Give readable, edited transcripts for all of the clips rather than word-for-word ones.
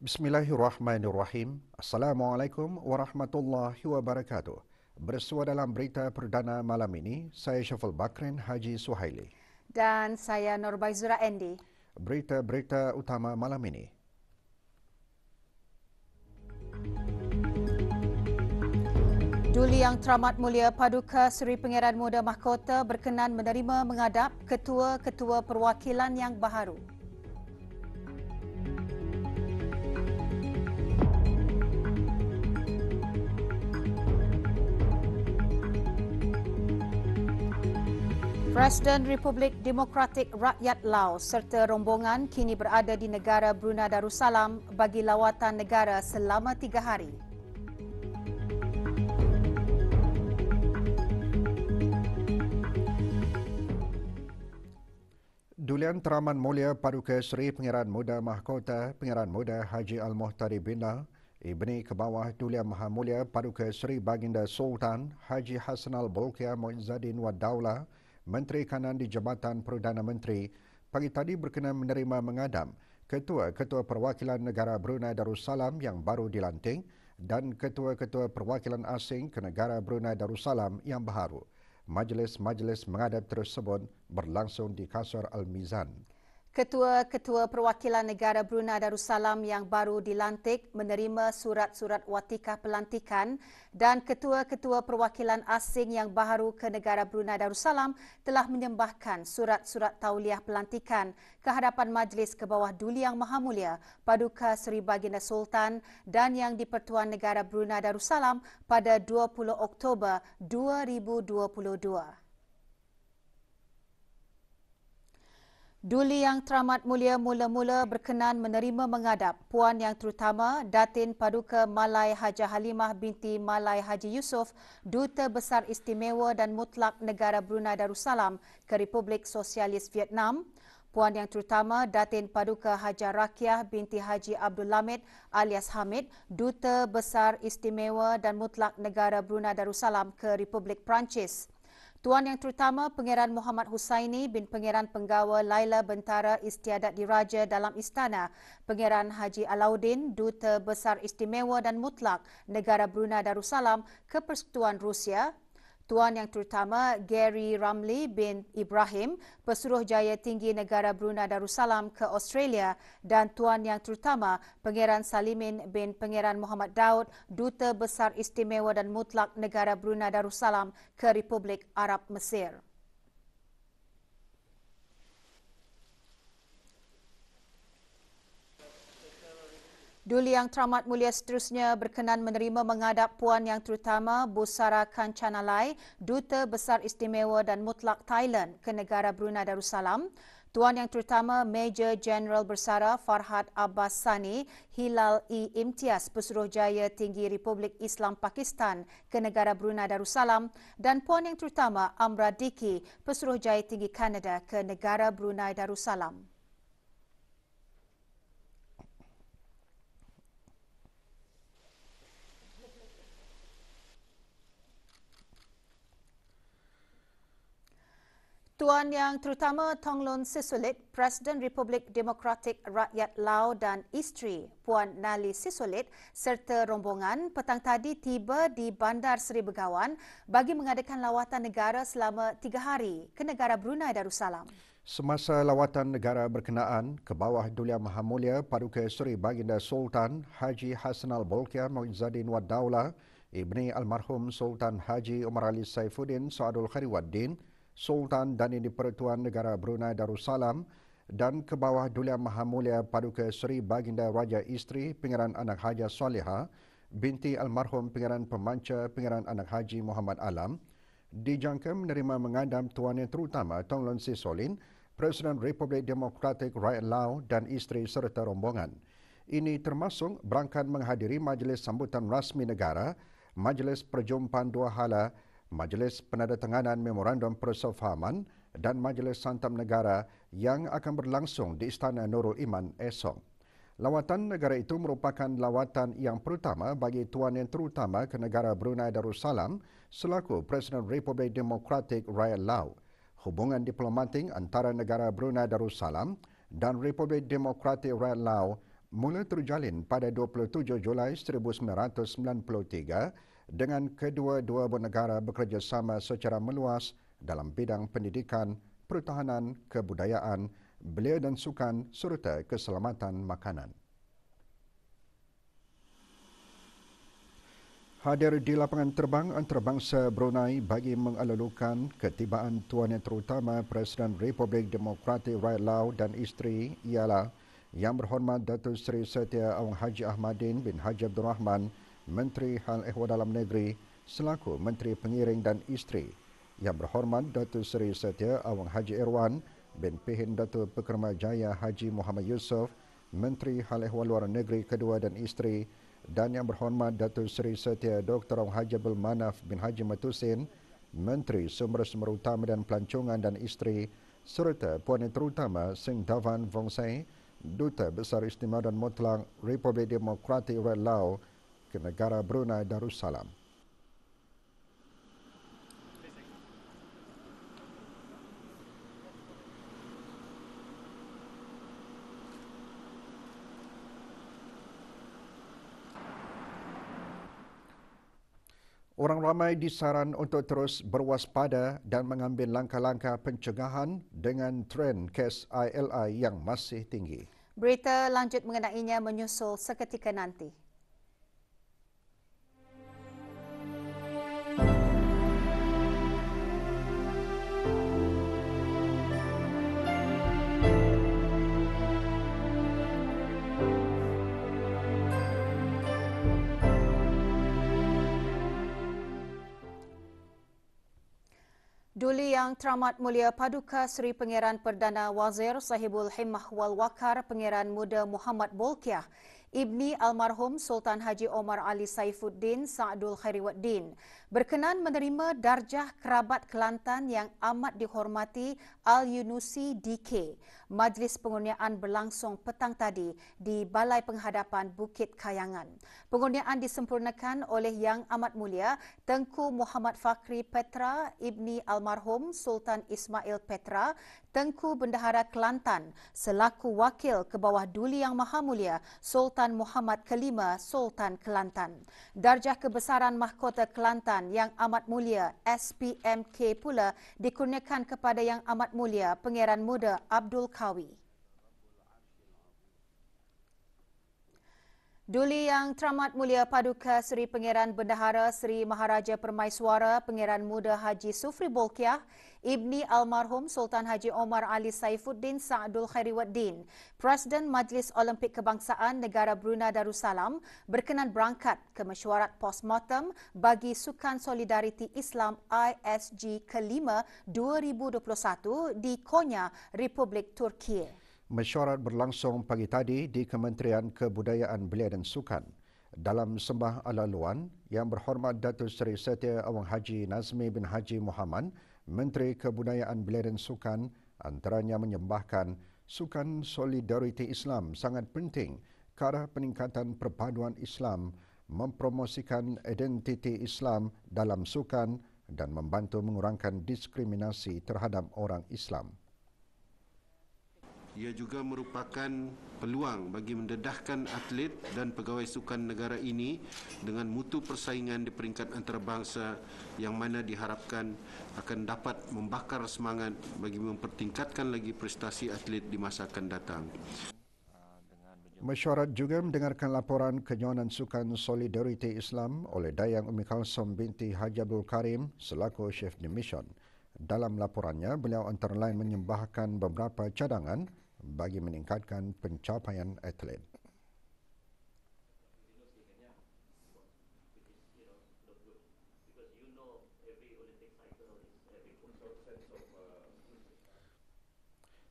Bismillahirrahmanirrahim. Assalamualaikum warahmatullahi wabarakatuh. Bersua dalam berita perdana malam ini, saya Syaful Bakrin Haji Suhaili. Dan saya Nurbaizura Endi. Berita-berita utama malam ini. Duli Yang Teramat Mulia Paduka Seri Pangeran Muda Mahkota berkenan menerima menghadap ketua-ketua perwakilan yang baharu. Presiden Republik Demokratik Rakyat Laos serta rombongan kini berada di negara Brunei Darussalam bagi lawatan negara selama 3 hari. Duli Yang Teramat Mulia Paduka Seri Pangeran Muda Mahkota Pangeran Muda Haji Al-Muhtari Billah Ibni Kebawah Duli Yang Maha Mulia Paduka Seri Baginda Sultan Haji Hassan Al-Bolkiah Muizzadin Wad Daulah Menteri Kanan di Jabatan Perdana Menteri pagi tadi berkenan menerima mengadam ketua-ketua perwakilan negara Brunei Darussalam yang baru dilantik dan ketua-ketua perwakilan asing ke negara Brunei Darussalam yang baharu. Majlis-majlis mengadap tersebut berlangsung di Kasar Al-Mizan. Ketua-ketua perwakilan negara Brunei Darussalam yang baru dilantik menerima surat-surat watikah pelantikan dan ketua-ketua perwakilan asing yang baharu ke negara Brunei Darussalam telah menyembahkan surat-surat tauliah pelantikan ke hadapan Majlis ke bawah Duli Yang Maha Mulia Paduka Seri Baginda Sultan dan Yang di-Pertuan Negara Brunei Darussalam pada 20 Oktober 2022. Duli Yang Teramat Mulia mula-mula berkenan menerima menghadap Puan Yang Terutama Datin Paduka Malai Hajah Halimah binti Malai Haji Yusof, Duta Besar Istimewa dan Mutlak Negara Brunei Darussalam ke Republik Sosialis Vietnam. Puan Yang Terutama Datin Paduka Hajar Rakiah binti Haji Abdul Lamid alias Hamid, Duta Besar Istimewa dan Mutlak Negara Brunei Darussalam ke Republik Perancis. Tuan Yang Terutama Pangeran Muhammad Husaini bin Pangeran Penggawa Laila Bentara Istiadat Diraja dalam Istana, Pangeran Haji Alauddin, Duta Besar Istimewa dan Mutlak Negara Brunei Darussalam ke Persekutuan Rusia. Tuan Yang Terutama Gary Ramli bin Ibrahim, Pesuruhjaya Tinggi Negara Brunei Darussalam ke Australia dan Tuan Yang Terutama Pangeran Salimin bin Pangeran Muhammad Daud, Duta Besar Istimewa dan Mutlak Negara Brunei Darussalam ke Republik Arab Mesir. Duli Yang Teramat Mulia seterusnya berkenan menerima menghadap Puan Yang Terutama Busara Kanchanalai, Duta Besar Istimewa dan Mutlak Thailand ke negara Brunei Darussalam. Tuan Yang Terutama Major General Bersara Farhad Abbas Sani Hilal Imtiaz, Pesuruhjaya Tinggi Republik Islam Pakistan ke negara Brunei Darussalam dan Puan Yang Terutama Amra Diki, Pesuruhjaya Tinggi Kanada ke negara Brunei Darussalam. Tuan Yang Terutama Thongloun Sisulit, Presiden Republik Demokratik Rakyat Laos dan isteri Puan Nali Sisulit serta rombongan petang tadi tiba di Bandar Seri Begawan bagi mengadakan lawatan negara selama 3 hari ke negara Brunei Darussalam. Semasa lawatan negara berkenaan ke bawah Duli Yang Maha Mulia Paduka Seri Baginda Sultan Haji Hassan Al-Bolkiah Muizzadin Wad Daulah, Ibni Almarhum Sultan Haji Umar Ali Saifuddin Saadul Khairuddin, Sultan dan Yang di-Pertuan Negara Brunei Darussalam dan ke bawah Duli Yang Maha Mulia Paduka Seri Baginda Raja Isteri Pangeran Anak Haja Salihah binti Almarhum Pangeran Pemanca Pangeran Anak Haji Muhammad Alam, dijangka menerima mengadam Tuan Yang Terutama Thongloun Sisoulin, Presiden Republik Demokratik Rakyat Laos dan isteri serta rombongan. Ini termasuk berangkat menghadiri majlis sambutan rasmi negara, majlis perjumpaan dua hala Majlis Penandatanganan Memorandum Persefahaman dan Majlis Santam Negara yang akan berlangsung di Istana Nurul Iman esok. Lawatan negara itu merupakan lawatan yang pertama bagi Tuan Yang Terutama ke negara Brunei Darussalam selaku Presiden Republik Demokratik Rakyat Lao. Hubungan diplomatik antara negara Brunei Darussalam dan Republik Demokratik Rakyat Lao mula terjalin pada 27 Julai 1993 dengan kedua-dua negara bekerjasama secara meluas dalam bidang pendidikan, pertahanan, kebudayaan, belia dan sukan serta keselamatan makanan. Hadir di lapangan terbang antarabangsa Brunei bagi mengalulukan ketibaan Tuan Yang Terutama Presiden Republik Demokratik Rakyat Lao dan isteri ialah Yang Berhormat Datuk Seri Setia Awang Haji Ahmadin bin Haji Abdul Rahman, Menteri Hal Ehwal Dalam Negeri selaku Menteri Pengiring dan Isteri. Yang Berhormat Datuk Seri Setia Awang Haji Irwan bin Pihin Datuk Pekermajaya Haji Muhammad Yusof, Menteri Hal Ehwal Luar Negeri kedua dan isteri, dan Yang Berhormat Datuk Seri Setia Dr. Haji Abdul Manaf bin Haji Matusin, Menteri Sumber-Sumber Utama dan Pelancongan dan Isteri, serta Puan Yang Terutama Sing Davan Vongsai, Duta Besar Istimewa dan Mutlak Republik Demokratik Rakyat Lao ke negara Brunei Darussalam. Orang ramai disaran untuk terus berwaspada dan mengambil langkah-langkah pencegahan dengan trend kes ILI yang masih tinggi. Berita lanjut mengenainya menyusul seketika nanti. Duli Yang Teramat Mulia Paduka Seri Pangeran Perdana Wazir Sahibul Himmah wal Waqar Pangeran Muda Muhammad Bolkiah, Ibni Almarhum Sultan Haji Omar Ali Saifuddin Sa'dul Khairiwaddin berkenan menerima darjah kerabat Kelantan yang amat dihormati Al-Yunusi DK. Majlis pengurniaan berlangsung petang tadi di Balai Penghadapan Bukit Kayangan. Pengurniaan disempurnakan oleh Yang Amat Mulia Tengku Muhammad Fakri Petra, Ibni Almarhum Sultan Ismail Petra, Tengku Bendahara Kelantan selaku wakil ke bawah Duli Yang Maha Mulia Sultan Muhammad Kelima Sultan Kelantan. Darjah Kebesaran Mahkota Kelantan Yang Amat Mulia SPMK pula dikurniakan kepada Yang Amat Mulia Pangeran Muda Abdul Kawi. Duli Yang Teramat Mulia Paduka Seri Pangeran Bendahara Seri Maharaja Permaiswara Pangeran Muda Haji Sufri Bolkiah, Ibni Almarhum Sultan Haji Omar Ali Saifuddin Sa'dul Khairiwaddin, Presiden Majlis Olimpik Kebangsaan Negara Brunei Darussalam berkenan berangkat ke mesyuarat postmortem bagi Sukan Solidariti Islam ISG kelima 2021 di Konya, Republik Turki. Mesyuarat berlangsung pagi tadi di Kementerian Kebudayaan Belia dan Sukan. Dalam sembah ala-luan, Yang Berhormat Datuk Seri Setia Awang Haji Nazmi bin Haji Muhammad, Menteri Kebudayaan Belia dan Sukan, antaranya menyembahkan Sukan Solidariti Islam sangat penting ke arah peningkatan perpaduan Islam, mempromosikan identiti Islam dalam sukan dan membantu mengurangkan diskriminasi terhadap orang Islam. Ia juga merupakan peluang bagi mendedahkan atlet dan pegawai sukan negara ini dengan mutu persaingan di peringkat antarabangsa yang mana diharapkan akan dapat membakar semangat bagi mempertingkatkan lagi prestasi atlet di masa akan datang. Mesyuarat juga mendengarkan laporan kenyonan Sukan Solidariti Islam oleh Dayang Umi Kalsom binti Haji Abdul Karim selaku Chef de Mission. Dalam laporannya, beliau antara lain menyembahkan beberapa cadangan bagi meningkatkan pencapaian atlet.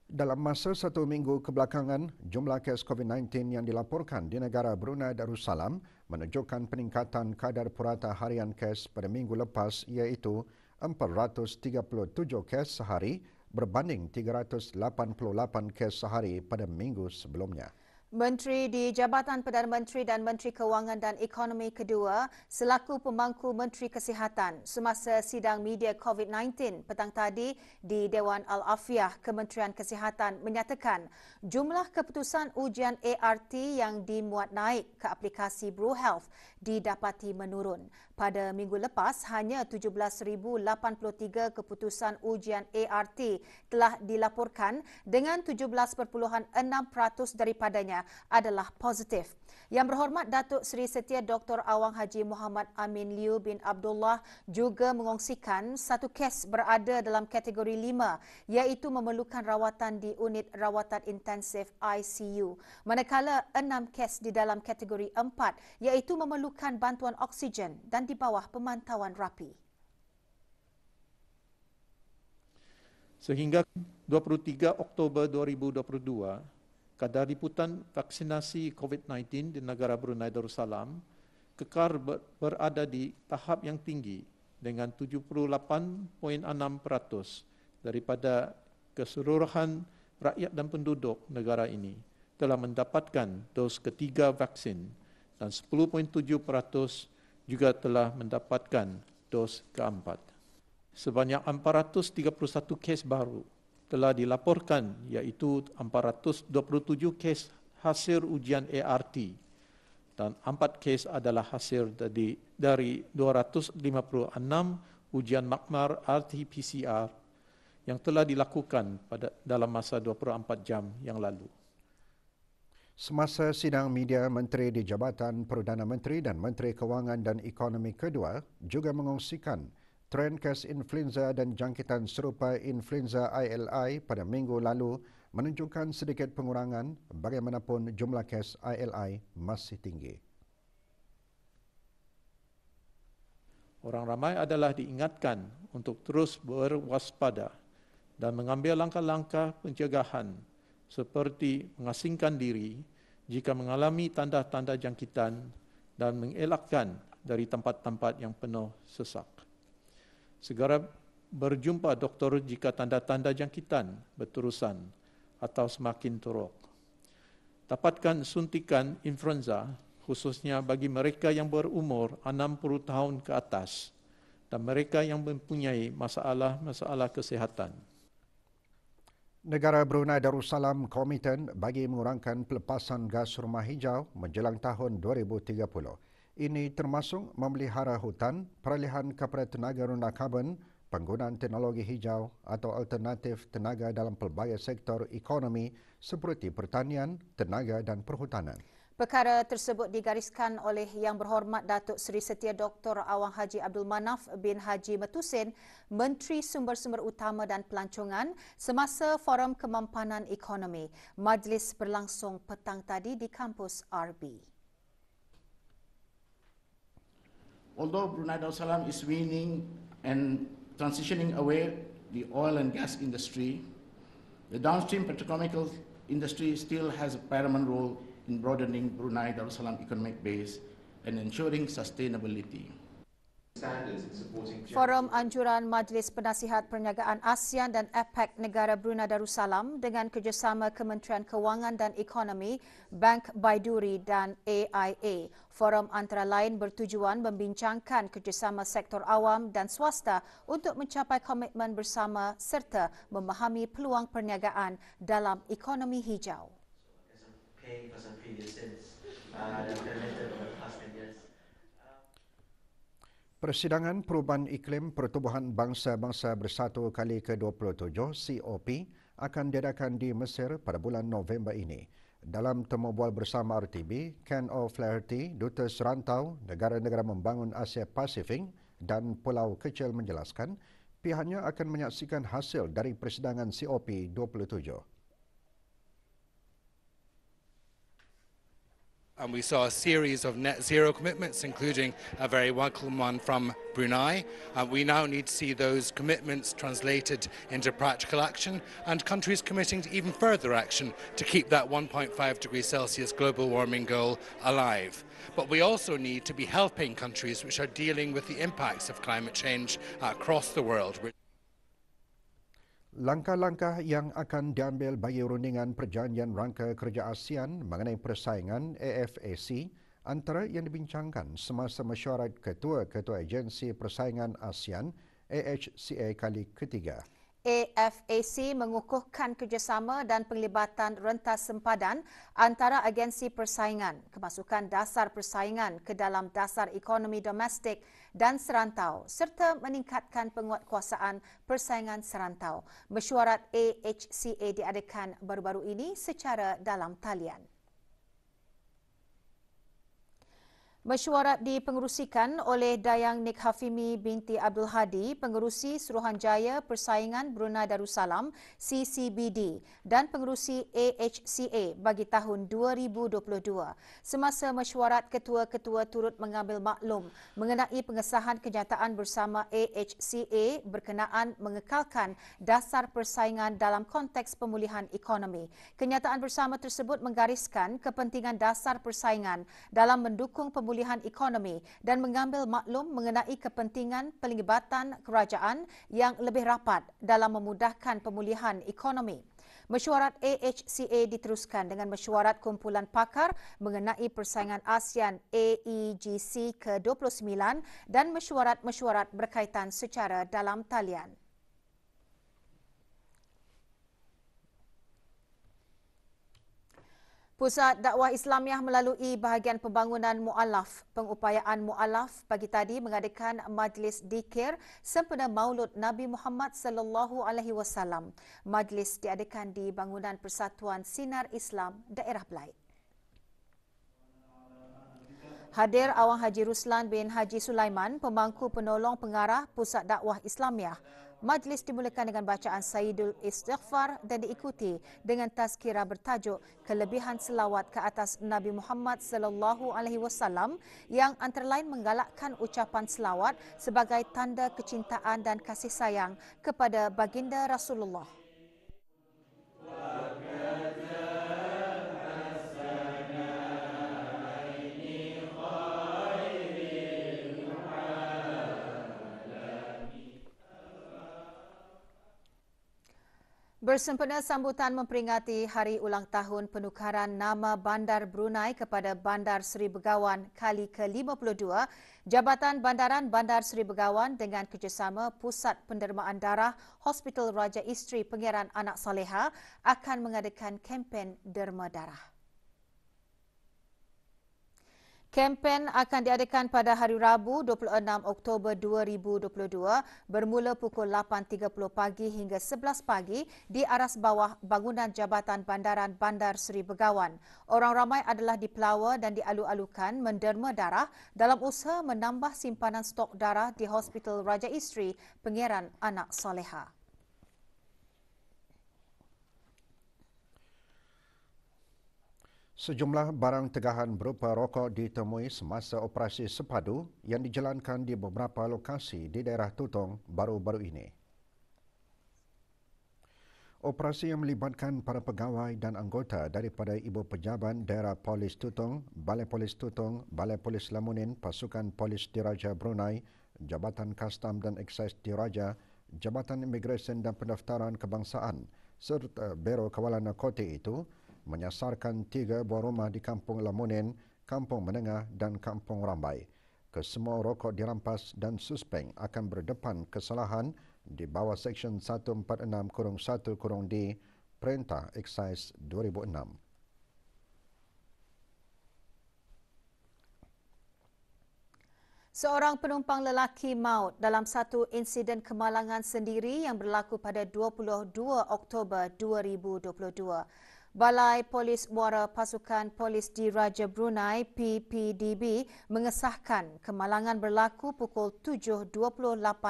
Dalam masa 1 minggu kebelakangan, jumlah kes COVID-19 yang dilaporkan di negara Brunei Darussalam menunjukkan peningkatan kadar purata harian kes pada minggu lepas iaitu 437 kes sehari berbanding 388 kes sehari pada minggu sebelumnya. Menteri di Jabatan Perdana Menteri dan Menteri Kewangan dan Ekonomi kedua selaku pemangku Menteri Kesihatan semasa sidang media COVID-19 petang tadi di Dewan Al-Afiah Kementerian Kesihatan menyatakan jumlah keputusan ujian ART yang dimuat naik ke aplikasi BruHealth didapati menurun. Pada minggu lepas, hanya 17,083 keputusan ujian ART telah dilaporkan dengan 17.6% daripadanya adalah positif. Yang Berhormat Datuk Seri Setia Dr. Awang Haji Muhammad Amin Liu bin Abdullah juga mengongsikan satu kes berada dalam kategori 5 iaitu memerlukan rawatan di unit rawatan intensif ICU, manakala 6 kes di dalam kategori 4 iaitu memerlukan bantuan oksigen dan di bawah pemantauan rapi. Sehingga 23 Oktober 2022, kadar liputan vaksinasi COVID-19 di negara Brunei Darussalam kekal berada di tahap yang tinggi dengan 78.6% daripada keseluruhan rakyat dan penduduk negara ini telah mendapatkan dos ketiga vaksin dan 10.7% juga telah mendapatkan dos keempat. Sebanyak 431 kes baru telah dilaporkan iaitu 427 kes hasil ujian ART dan 4 kes adalah hasil dari 256 ujian makmar RT-PCR yang telah dilakukan dalam masa 24 jam yang lalu. Semasa sidang media, Menteri di Jabatan Perdana Menteri dan Menteri Kewangan dan Ekonomi kedua juga mengongsikan tren kes influenza dan jangkitan serupa influenza ILI pada minggu lalu menunjukkan sedikit pengurangan bagaimanapun jumlah kes ILI masih tinggi. Orang ramai adalah diingatkan untuk terus berwaspada dan mengambil langkah-langkah pencegahan seperti mengasingkan diri jika mengalami tanda-tanda jangkitan dan mengelakkan dari tempat-tempat yang penuh sesak. Segera berjumpa doktor jika tanda-tanda jangkitan berterusan atau semakin teruk. Dapatkan suntikan influenza khususnya bagi mereka yang berumur 60 tahun ke atas dan mereka yang mempunyai masalah-masalah kesihatan. Negara Brunei Darussalam komiten bagi mengurangkan pelepasan gas rumah hijau menjelang tahun 2030. Ini termasuk memelihara hutan, peralihan kepada tenaga rendah karbon, penggunaan teknologi hijau atau alternatif tenaga dalam pelbagai sektor ekonomi seperti pertanian, tenaga dan perhutanan. Perkara tersebut digariskan oleh Yang Berhormat Datuk Seri Setia Dr. Awang Haji Abdul Manaf bin Haji Metusin, Menteri Sumber-Sumber Utama dan Pelancongan semasa Forum Kemampanan Ekonomi. Majlis berlangsung petang tadi di kampus RB. Although Brunei Darussalam is winning and transitioning away the oil and gas industry, the downstream petrochemical industry still has a paramount role in broadening Brunei Darussalam economic base and ensuring sustainability. Forum Anjuran Majlis Penasihat Perniagaan ASEAN dan APEC Negara Brunei Darussalam dengan kerjasama Kementerian Kewangan dan Ekonomi, Bank Baiduri dan AIA. Forum antara lain bertujuan membincangkan kerjasama sektor awam dan swasta untuk mencapai komitmen bersama serta memahami peluang perniagaan dalam ekonomi hijau. Persidangan Perubahan Iklim Pertubuhan Bangsa-Bangsa Bersatu kali ke-27 COP akan diadakan di Mesir pada bulan November ini. Dalam temu bual bersama RTB, Ken O'Flaherty, Duta Serantau Negara-Negara Membangun Asia Pasifik dan Pulau Kecil menjelaskan pihaknya akan menyaksikan hasil dari persidangan COP 27. And we saw a series of net zero commitments, including a very welcome one from Brunei. We now need to see those commitments translated into practical action and countries committing to even further action to keep that 1.5 degrees Celsius global warming goal alive. But we also need to be helping countries which are dealing with the impacts of climate change across the world. Langkah-langkah yang akan diambil bagi rundingan perjanjian rangka kerja ASEAN mengenai persaingan AFAC antara yang dibincangkan semasa mesyuarat ketua-ketua agensi persaingan ASEAN AHCA kali ketiga. AFAC mengukuhkan kerjasama dan penglibatan rentas sempadan antara agensi persaingan, kemasukan dasar persaingan ke dalam dasar ekonomi domestik dan serantau serta meningkatkan penguatkuasaan persaingan serantau. Mesyuarat AHCA diadakan baru-baru ini secara dalam talian. Mesyuarat dipengerusikan oleh Dayang Nik Hafimi binti Abdul Hadi, Pengerusi Suruhanjaya Persaingan Brunei Darussalam CCBD dan Pengerusi AHCA bagi tahun 2022. Semasa mesyuarat, ketua-ketua turut mengambil maklum mengenai pengesahan kenyataan bersama AHCA berkenaan mengekalkan dasar persaingan dalam konteks pemulihan ekonomi. Kenyataan bersama tersebut menggariskan kepentingan dasar persaingan dalam mendukung pemulihan ekonomi dan mengambil maklum mengenai kepentingan penglibatan kerajaan yang lebih rapat dalam memudahkan pemulihan ekonomi. Mesyuarat AHCA diteruskan dengan mesyuarat kumpulan pakar mengenai persaingan ASEAN AEGC ke-29 dan mesyuarat-mesyuarat berkaitan secara dalam talian. Pusat Dakwah Islamiah melalui bahagian pembangunan mu'alaf, pengupayaan mu'alaf pagi tadi mengadakan majlis dikir sempena Maulud Nabi Muhammad sallallahu alaihi wasallam. Majlis diadakan di bangunan Persatuan Sinar Islam Daerah Belait. Hadir Awang Haji Ruslan bin Haji Sulaiman, pemangku penolong pengarah Pusat Dakwah Islamiah. Majlis dimulakan dengan bacaan Sayyidul Istighfar dan diikuti dengan tazkirah bertajuk Kelebihan Selawat ke atas Nabi Muhammad sallallahu alaihi wasallam yang antara lain menggalakkan ucapan selawat sebagai tanda kecintaan dan kasih sayang kepada baginda Rasulullah. Bersempena sambutan memperingati Hari Ulang Tahun Penukaran Nama Bandar Brunei kepada Bandar Seri Begawan kali ke-52, Jabatan Bandaran Bandar Seri Begawan dengan kerjasama Pusat Pendermaan Darah Hospital Raja Isteri Pengiran Anak Saleha akan mengadakan kempen derma darah. Kempen akan diadakan pada hari Rabu 26 Oktober 2022 bermula pukul 8.30 pagi hingga 11 pagi di aras bawah bangunan Jabatan Bandaran Bandar Seri Begawan. Orang ramai adalah dipelawa dan dialu-alukan menderma darah dalam usaha menambah simpanan stok darah di Hospital Raja Isteri Pengiran Anak Saleha. Sejumlah barang tegahan berupa rokok ditemui semasa operasi sepadu yang dijalankan di beberapa lokasi di daerah Tutong baru-baru ini. Operasi yang melibatkan para pegawai dan anggota daripada Ibu Pejabat Daerah Polis Tutong, Balai Polis Tutong, Balai Polis Lamunin, Pasukan Polis Diraja Brunei, Jabatan Kastam dan Eksaise Diraja, Jabatan Imigresen dan Pendaftaran Kebangsaan serta Biro Kawalan Narkotik itu menyasarkan 3 buah rumah di Kampung Lamunin, Kampung Menengah dan Kampung Rambai. Kesemua rokok dirampas dan suspeng akan berdepan kesalahan di bawah Seksyen 146-1-D Perintah Eksaise 2006. Seorang penumpang lelaki maut dalam satu insiden kemalangan sendiri yang berlaku pada 22 Oktober 2022. Balai Polis Muara Pasukan Polis Diraja Brunei PPDB mengesahkan kemalangan berlaku pukul 7.28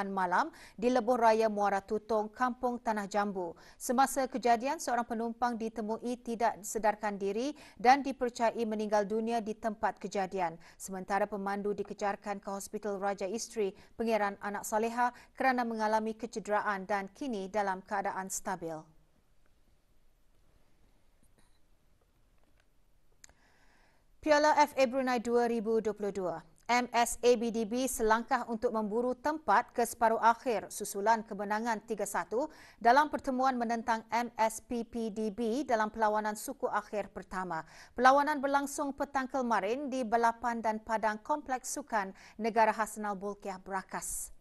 malam di lebuh raya Muara Tutong, Kampung Tanah Jambu. Semasa kejadian, seorang penumpang ditemui tidak sedarkan diri dan dipercayai meninggal dunia di tempat kejadian. Sementara pemandu dikejarkan ke Hospital Raja Isteri Pangeran Anak Saleha kerana mengalami kecederaan dan kini dalam keadaan stabil. Piala FA Brunei 2022. MSABDB selangkah untuk memburu tempat ke separuh akhir susulan kemenangan 3-1 dalam pertemuan menentang MSPPDB dalam perlawanan suku akhir pertama. Perlawanan berlangsung petang kemarin di balapan dan padang Kompleks Sukan Negara Hassanal Bolkiah Berakas.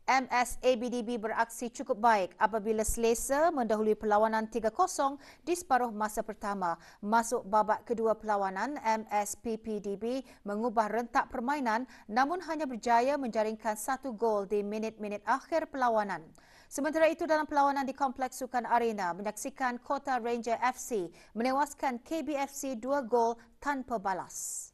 MSABDB beraksi cukup baik apabila selesa mendahului perlawanan 3-0 di separuh masa pertama. Masuk babak kedua perlawanan, MSPPDB mengubah rentak permainan namun hanya berjaya menjaringkan 1 gol di minit-minit akhir perlawanan. Sementara itu, dalam perlawanan di Kompleks Sukan Arena, menyaksikan Kota Ranger FC menewaskan KBFC 2 gol tanpa balas.